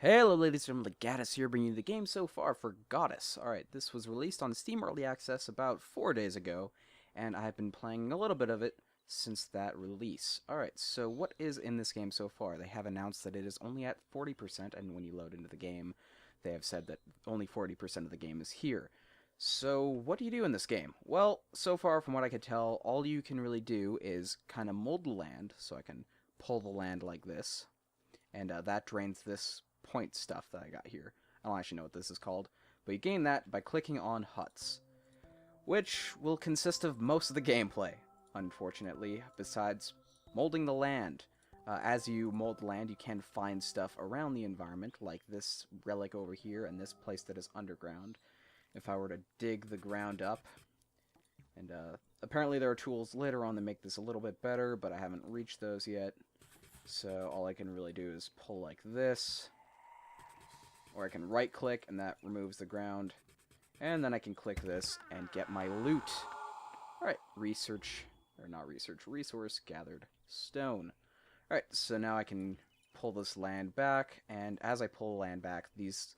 Hello ladies and gentlemen, Legatus here bringing you the game so far for Godus. Alright, this was released on Steam Early Access about 4 days ago, and I've been playing a little bit of it since that release. Alright, so what is in this game so far? They have announced that it is only at 40%, and when you load into the game, they have said that only 40% of the game is here. So, what do you do in this game? Well, so far from what I could tell, all you can really do is kind of mold the land, so I can pull the land like this, and that drains this point stuff that I got here. I don't actually know what this is called, but you gain that by clicking on huts, which will consist of most of the gameplay, unfortunately, besides molding the land. As you mold the land, you can find stuff around the environment, like this relic over here and this place that is underground. If I were to dig the ground up, and apparently there are tools later on that make this a little bit better, but I haven't reached those yet. So all I can really do is pull like this, or I can right click and that removes the ground, and then I can click this and get my loot. Alright, resource gathered stone. Alright, so now I can pull this land back, and as I pull land back, these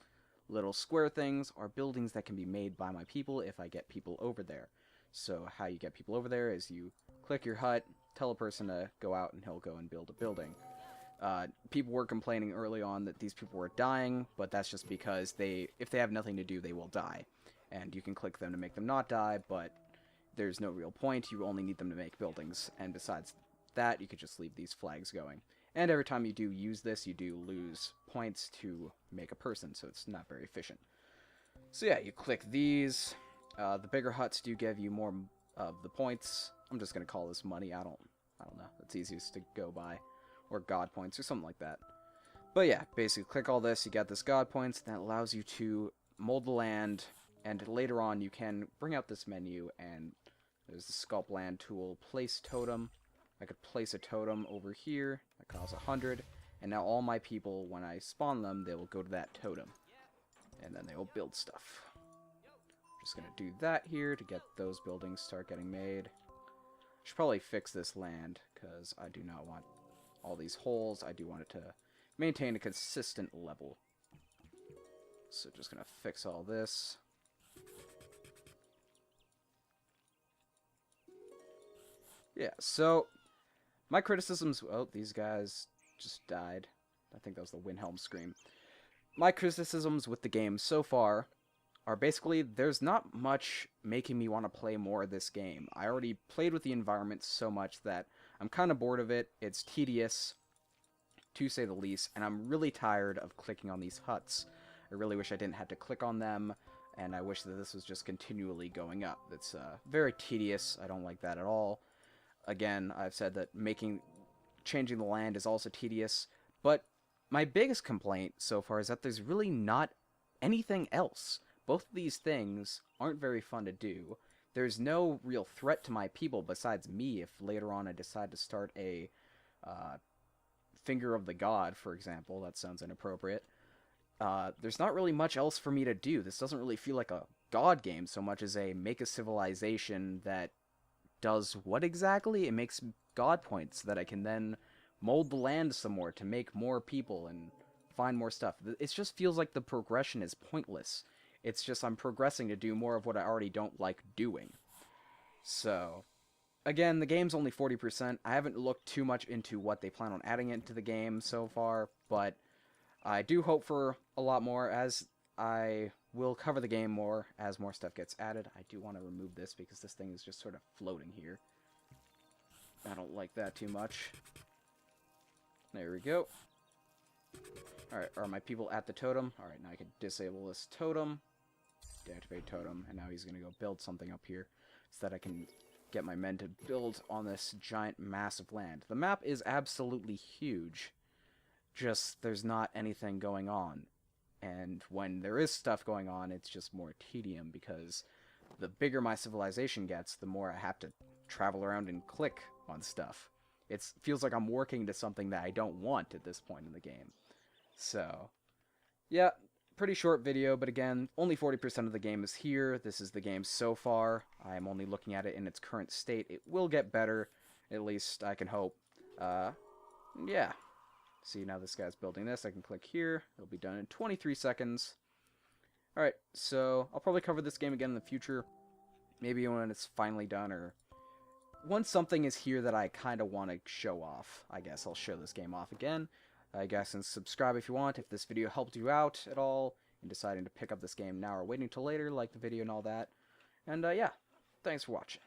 little square things are buildings that can be made by my people if I get people over there. So how you get people over there is you click your hut, tell a person to go out, and he'll go and build a building. People were complaining early on that these people were dying, but that's just because if they have nothing to do, they will die. And you can click them to make them not die, but there's no real point. You only need them to make buildings, and besides that, you could just leave these flags going. And every time you do use this, you do lose points to make a person, so it's not very efficient. So yeah, you click these. The bigger huts do give you more of the points. I'm just gonna call this money. I don't know. It's easiest to go by. Or God points, or something like that. But yeah, basically click all this, you get this God points, and that allows you to mold the land, and later on you can bring out this menu, and there's the Sculpt Land tool, Place Totem. I could place a totem over here, that costs 100, and now all my people, when I spawn them, they will go to that totem, and then they will build stuff. Just gonna do that here to get those buildings start getting made. Should probably fix this land, because I do not want all these holes. I do want it to maintain a consistent level. So just gonna fix all this. Yeah, so my criticisms... Oh, these guys just died. I think that was the Wilhelm scream. My criticisms with the game so far are basically there's not much making me want to play more of this game. I already played with the environment so much that I'm kind of bored of it. It's tedious, to say the least, and I'm really tired of clicking on these huts. I really wish I didn't have to click on them, and I wish that this was just continually going up. It's very tedious. I don't like that at all. Again, I've said that changing the land is also tedious, but my biggest complaint so far is that there's really not anything else. Both of these things aren't very fun to do. There's no real threat to my people besides me if later on I decide to start a Finger of the God, for example. That sounds inappropriate. There's not really much else for me to do. This doesn't really feel like a God game so much as a make a civilization that does what exactly? It makes God points that I can then mold the land some more to make more people and find more stuff. It just feels like the progression is pointless. It's just I'm progressing to do more of what I already don't like doing. So, again, the game's only 40%. I haven't looked too much into what they plan on adding into the game so far, but I do hope for a lot more, as I will cover the game more as more stuff gets added. I do want to remove this because this thing is just sort of floating here. I don't like that too much. There we go. Alright, are my people at the totem? Alright, now I can disable this totem. Deactivate totem, and now he's going to go build something up here so that I can get my men to build on this giant mass of land. The map is absolutely huge, just there's not anything going on. And when there is stuff going on, it's just more tedium, because the bigger my civilization gets, the more I have to travel around and click on stuff. It feels like I'm working to something that I don't want at this point in the game. So, yeah, pretty short video, but again, only 40% of the game is here. This is the game so far. I'm only looking at it in its current state. It will get better, at least I can hope. Yeah. See, now this guy's building this. I can click here. It'll be done in 23 seconds. Alright, so I'll probably cover this game again in the future. Maybe when it's finally done, or once something is here that I kind of want to show off. I guess I'll show this game off again. You guys can subscribe if you want. If this video helped you out at all in deciding to pick up this game now or waiting till later, like the video and all that. And yeah, thanks for watching.